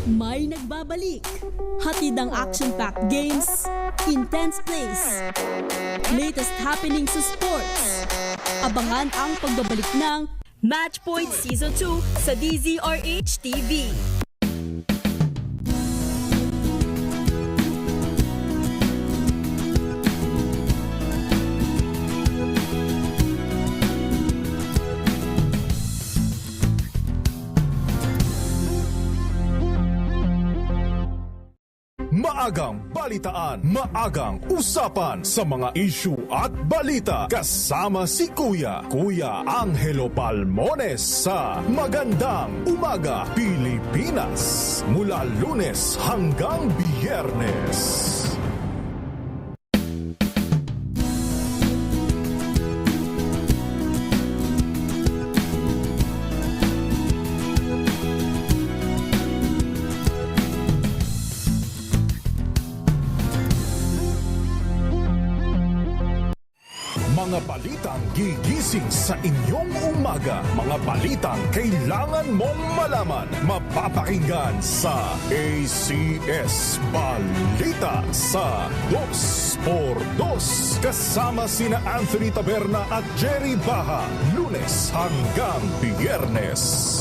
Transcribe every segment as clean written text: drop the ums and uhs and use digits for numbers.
May nagbabalik. Hatid ang action-packed games, intense plays, latest happening sa sports. Abangan ang pagbabalik ng Matchpoint Season 2 sa DZRH TV. Maagang balitaan, maagang usapan sa mga issue at balita kasama si Kuya Angelo Palmones sa Magandang Umaga Pilipinas mula Lunes hanggang Biyernes. Mga balitang gigising sa inyong umaga. Mga balitang kailangan mong malaman. Mapapakinggan sa ACS Balita sa 2x2 kasama sina Anthony Taberna at Jerry Baha. Lunes hanggang Biyernes.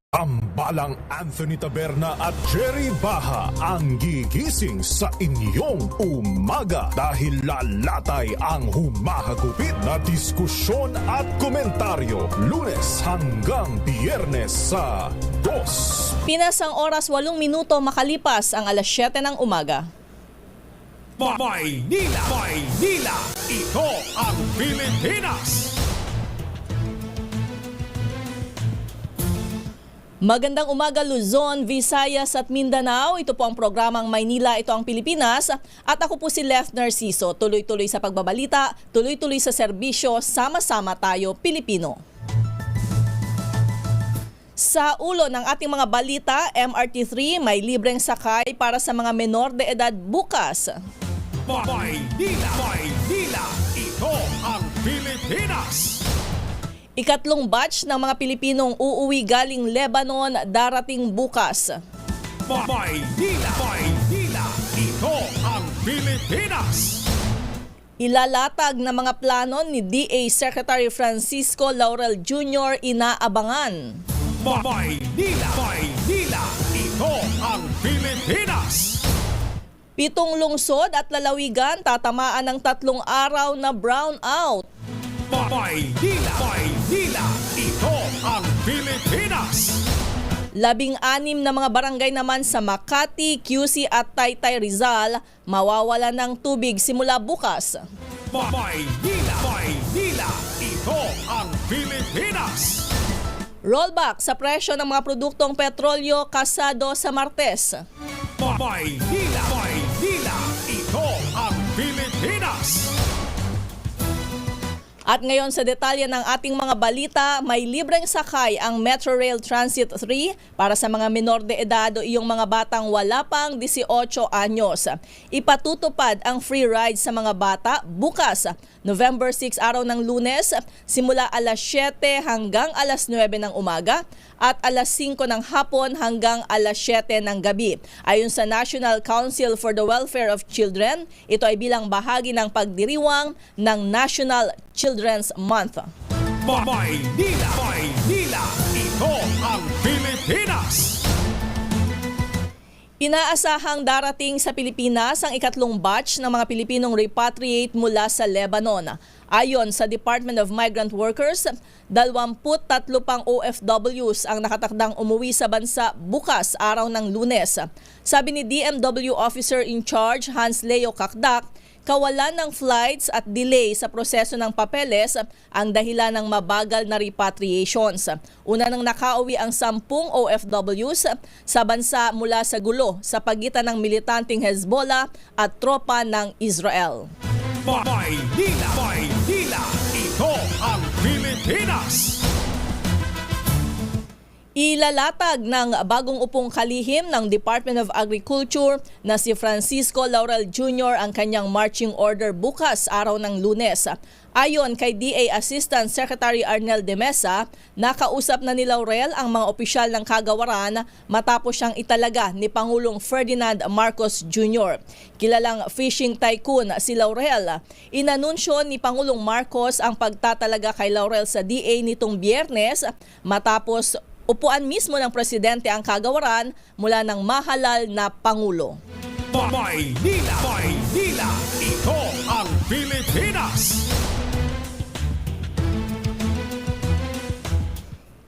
Tambalang Anthony Taberna at Jerry Baha ang gigising sa inyong umaga dahil lalatay ang humahagupit na diskusyon at komentaryo Lunes hanggang Biyernes sa 2. Pinas ang oras 8 minuto makalipas ang alas 7 ng umaga. Maynila, ito ang Pilipinas. Magandang umaga Luzon, Visayas at Mindanao. Ito po ang programang Maynila, ito ang Pilipinas. At ako po si Leth Narciso. Tuloy-tuloy sa pagbabalita, tuloy-tuloy sa serbisyo, sama-sama tayo Pilipino. Sa ulo ng ating mga balita, MRT3 may libreng sakay para sa mga menor de edad bukas. Maynila, ito ang Pilipinas. Ikatlong batch ng mga Pilipinong uuwi galing Lebanon darating bukas. Maynila, ito ang Pilipinas. Ilalatag na mga plano ni DA Secretary Francisco Laurel Jr. inaabangan. Maynila, ito ang Pilipinas. 7 lungsod at lalawigan tatamaan ng 3 araw na brownout. Maynila, ito ang Pilipinas. 16 na mga barangay naman sa Makati, QC at Taytay Rizal mawawala ng tubig simula bukas. Maynila, ito ang Pilipinas. Rollback sa presyo ng mga produktong petrolyo kasado sa Martes. Maynila, ito ang Pilipinas. At ngayon sa detalye ng ating mga balita, may libreng sakay ang Metro Rail Transit 3 para sa mga menor de edad o iyong mga batang wala pang 18 anyos. Ipatutupad ang free ride sa mga bata bukas, November 6 araw ng Lunes, simula alas 7 hanggang alas 9 ng umaga at alas 5 ng hapon hanggang alas 7 ng gabi. Ayon sa National Council for the Welfare of Children, ito ay bilang bahagi ng pagdiriwang ng National Children's Month. Maynila, ito ang Pilipinas. Inaasahang darating sa Pilipinas ang ikatlong batch ng mga Pilipinong repatriate mula sa Lebanon. Ayon sa Department of Migrant Workers, 23 pang OFWs ang nakatakdang umuwi sa bansa bukas araw ng Lunes. Sabi ni DMW Officer in Charge Hans Leo Kakdak, kawalan ng flights at delay sa proseso ng papeles ang dahilan ng mabagal na repatriations. Una nang nakauwi ang 10 OFWs sa bansa mula sa gulo sa pagitan ng militanteng Hezbollah at tropa ng Israel. Maynila, ito ang Pilipinas. Ilalatag ng bagong upong kalihim ng Department of Agriculture na si Francisco Laurel Jr. ang kanyang marching order bukas araw ng Lunes. Ayon kay DA Assistant Secretary Arnel de Mesa, nakausap na ni Laurel ang mga opisyal ng kagawaran matapos siyang italaga ni Pangulong Ferdinand Marcos Jr. Kilalang fishing tycoon si Laurel. Inanunsyo ni Pangulong Marcos ang pagtatalaga kay Laurel sa DA nitong Biyernes matapos upuan mismo ng presidente ang kagawaran mula ng mahalal na Pangulo. Maynila, Maynila, ito ang Pilipinas.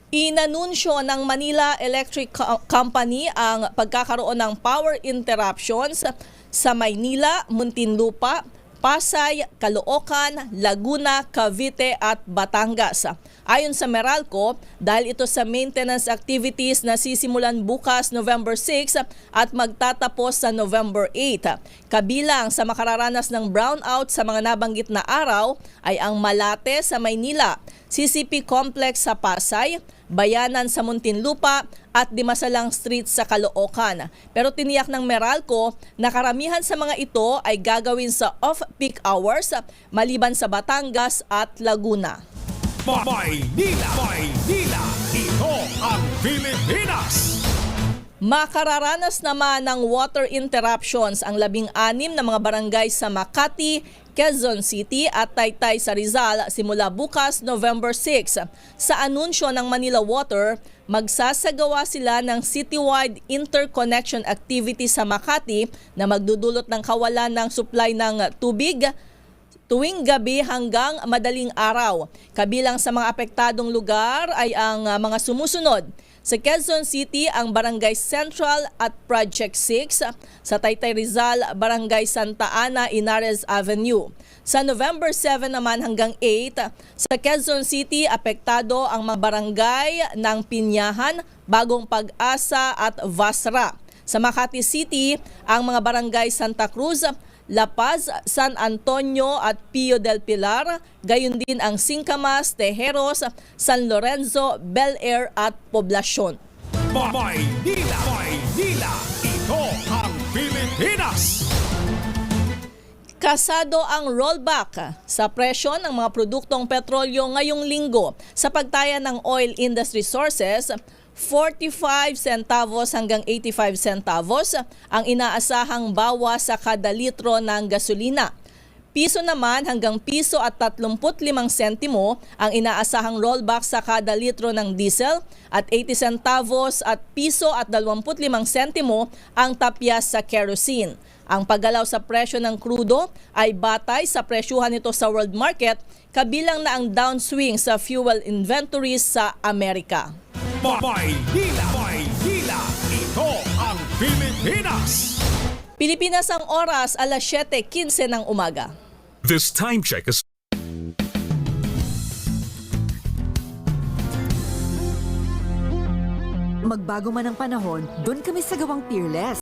Inanunsyo ng Manila Electric Company ang pagkakaroon ng power interruptions sa Maynila, Muntinlupa, Pasay, Caloocan, Laguna, Cavite at Batangas. Ayon sa Meralco, dahil ito sa maintenance activities na sisimulan bukas November 6 at magtatapos sa November 8. Kabilang sa makararanas ng brownout sa mga nabanggit na araw ay ang Malate sa Maynila, CCP Complex sa Pasay, Bayanan sa Muntinlupa at Dimasalang Street sa Caloocan. Pero tiniyak ng Meralco na karamihan sa mga ito ay gagawin sa off-peak hours maliban sa Batangas at Laguna. Maynila, Maynila, ito ang Pilipinas. Makararanas naman ng water interruptions ang 16 na mga barangay sa Makati, Quezon City at Taytay sa Rizal simula bukas November 6. Sa anunsyo ng Manila Water, magsasagawa sila ng citywide interconnection activity sa Makati na magdudulot ng kawalan ng supply ng tubig tuwing gabi hanggang madaling araw. Kabilang sa mga apektadong lugar ay ang mga sumusunod. Sa Quezon City, ang Barangay Central at Project 6. Sa Taytay Rizal, Barangay Santa Ana, Inares Avenue. Sa November 7 naman hanggang 8, sa Quezon City, apektado ang mga barangay ng Pinyahan, Bagong Pag-asa at Vasra. Sa Makati City, ang mga barangay Santa Cruz, La Paz, San Antonio at Pio del Pilar, gayon din ang Singcamas, Tejeros, San Lorenzo, Bel Air at Poblacion. Maynila, Maynila, ito ang Pilipinas. Kasado ang rollback sa presyo ng mga produktong petrolyo ngayong linggo sa pagtaya ng oil industry sources. 45 centavos hanggang 85 centavos ang inaasahang bawas sa kada litro ng gasolina. Piso naman hanggang piso at 35 sentimo ang inaasahang rollback sa kada litro ng diesel at 80 centavos at piso at 25 sentimo ang tapyas sa kerosene. Ang paggalaw sa presyo ng krudo ay batay sa presyuhan nito sa world market, kabilang na ang downswing sa fuel inventories sa Amerika. Maynila, Maynila, ito ang Pilipinas. Pilipinas ang oras, alas 7:15 ng umaga. This time check is Magbago man ang panahon, doon kami sa gawang Peerless.